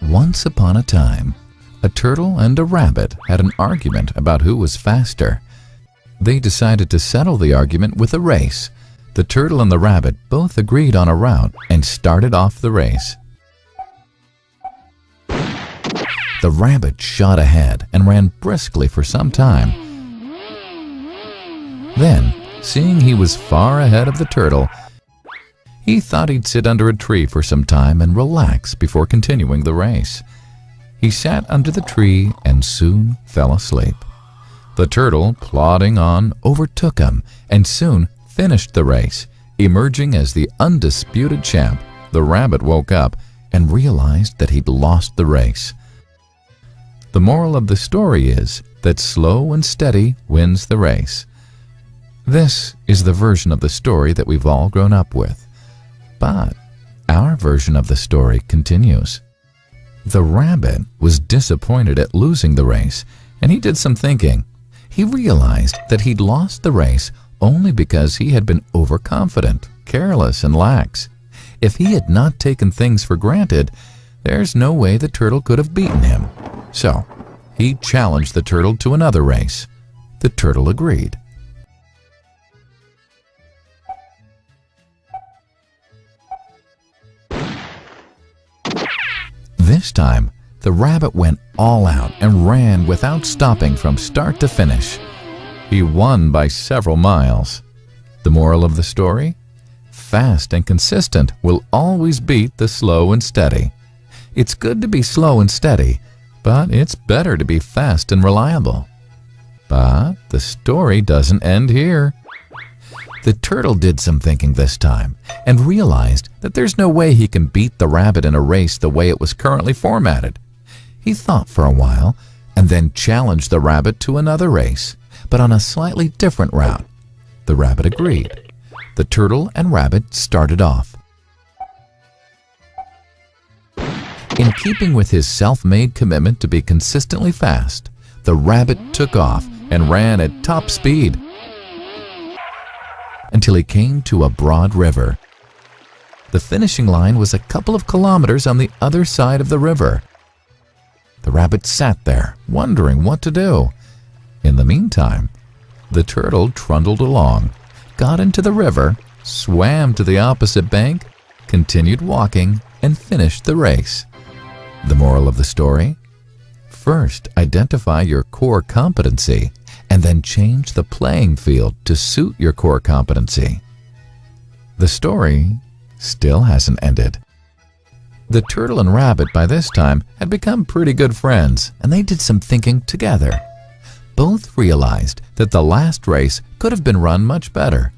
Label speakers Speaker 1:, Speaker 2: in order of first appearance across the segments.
Speaker 1: Once upon a time, a turtle and a rabbit had an argument about who was faster. They decided to settle the argument with a race. The turtle and the rabbit both agreed on a route and started off the race. The rabbit shot ahead and ran briskly for some time. Then, seeing he was far ahead of the turtle, he thought he'd sit under a tree for some time and relax before continuing the race. He sat under the tree and soon fell asleep. The turtle, plodding on, overtook him and soon finished the race. Emerging as the undisputed champ, the rabbit woke up and realized that he'd lost the race. The moral of the story is that slow and steady wins the race. This is the version of the story that we've all grown up with. But our version of the story continues. The rabbit was disappointed at losing the race, and he did some thinking. He realized that he'd lost the race only because he had been overconfident, careless, and lax. If he had not taken things for granted, there's no way the turtle could have beaten him. So, he challenged the turtle to another race. The turtle agreed. This time, the rabbit went all out and ran without stopping from start to finish. He won by several miles. The moral of the story? Fast and consistent will always beat the slow and steady. It's good to be slow and steady, but it's better to be fast and reliable. But the story doesn't end here. The turtle did some thinking this time and realized that there's no way he can beat the rabbit in a race the way it was currently formatted. He thought for a while and then challenged the rabbit to another race, but on a slightly different route. The rabbit agreed. The turtle and rabbit started off. In keeping with his self-made commitment to be consistently fast, the rabbit took off and ran at top speed until he came to a broad river. The finishing line was a couple of kilometers on the other side of the river. The rabbit sat there, wondering what to do. In the meantime, the turtle trundled along, got into the river, swam to the opposite bank, continued walking, and finished the race. The moral of the story? First, identify your core competency and then change the playing field to suit your core competency. The story still hasn't ended. The turtle and rabbit by this time had become pretty good friends, and they did some thinking together. Both realized that the last race could have been run much better.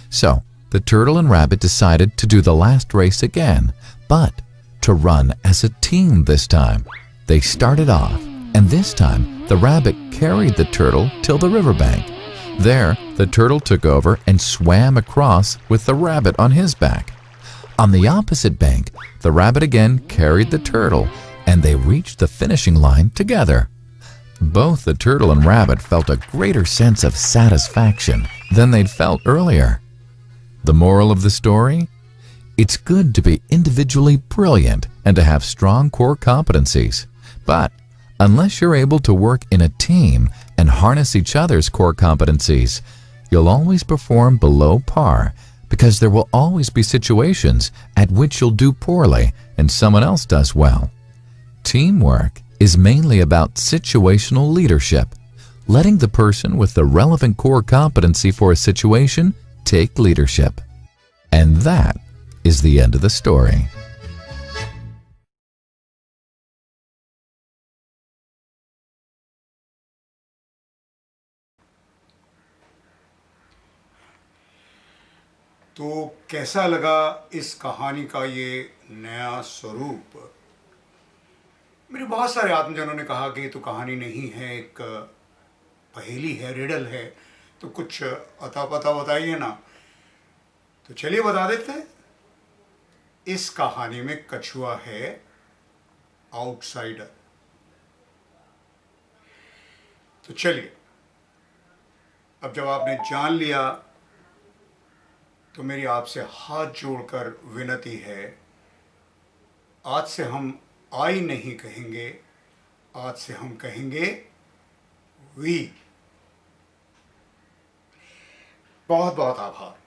Speaker 1: So, the turtle and rabbit decided to do the last race again, but to run as a team this time. They started off, and this time the rabbit carried the turtle till the riverbank. There, the turtle took over and swam across with the rabbit on his back. On the opposite bank, the rabbit again carried the turtle, and they reached the finishing line together. Both the turtle and rabbit felt a greater sense of satisfaction than they'd felt earlier. The moral of the story? It's good to be individually brilliant and to have strong core competencies, but unless you're able to work in a team and harness each other's core competencies, you'll always perform below par, because there will always be situations at which you'll do poorly and someone else does well. Teamwork is mainly about situational leadership, letting the person with the relevant core competency for a situation take leadership. And that is the end of the story.
Speaker 2: तो कैसा लगा इस कहानी का ये नया स्वरूप? मेरे बहुत सारे आत्मजनों ने कहा कि ये तो कहानी नहीं है, एक पहेली है, रिडल है, तो कुछ अता पता बताइए ना। तो चलिए बता देते हैं। इस कहानी में कछुआ है आउटसाइडर। तो चलिए, अब जब आपने जान लिया तो मेरी आपसे हाथ जोड़कर विनती है, आज से हम आई नहीं कहेंगे, आज से हम कहेंगे वी। बहुत बहुत आभार।